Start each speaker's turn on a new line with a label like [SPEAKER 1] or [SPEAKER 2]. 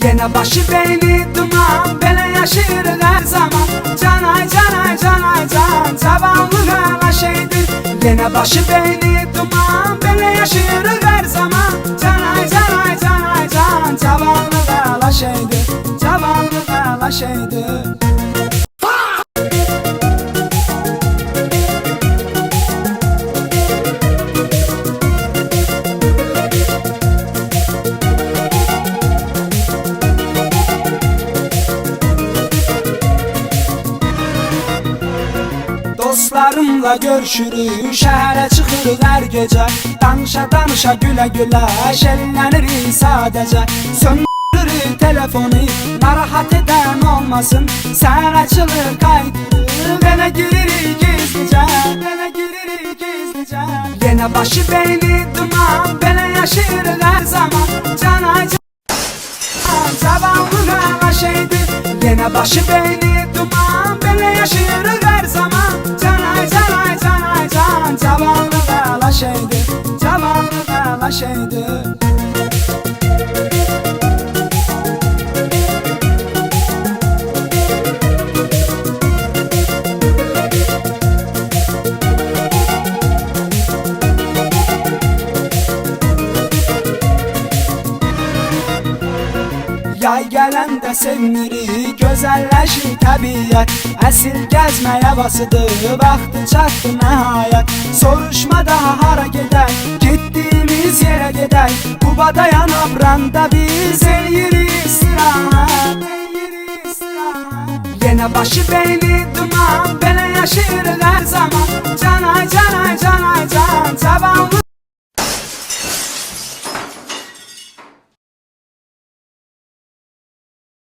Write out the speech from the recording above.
[SPEAKER 1] Yine başı beyni duman, böyle yaşayırıq her zaman. Can ay can ay can ay can, cavanlıq hala şeydir. Yine başı beyni duman, böyle yaşayırıq her zaman. Can ay can ay can ay can, cavanlıq hala şeydir. Cavanlıq hala şeydir. Dostlarımla görüşürük, şəhərə çıxırıq hər gecə. Danışa danışa gülə gülə, şərinlənirik sadəcə. Söndürürük telefonu, narahat edən olmasın. Səhər açılır qayıdırıq, evə giririk gizlicə, evə giririk gizlicə. Yenə başı beyni duman, belə yaşayırıq hər zaman. Can ay can, cavanlıq hala şeydir. Yenə başı beyni duman, belə yaşayırıq hər zaman. Can ay can ay can ay can, cavanlıq hala şeydir. Cavanlıq hala şeydir. Yay gələndə sevmirik, gözəlləşir təbiət. Əsil gəzmək havasıdır, vaxtı çatdı nəhayət. Soruşma daha hara gedək, getdiyimiz yerə gedək. Qubada Yanabranda biz eləyirik istirahət. Yenə başı beyni duman, belə yaşayırıq hər zaman. Can ay can ay can ay can, cavanlıq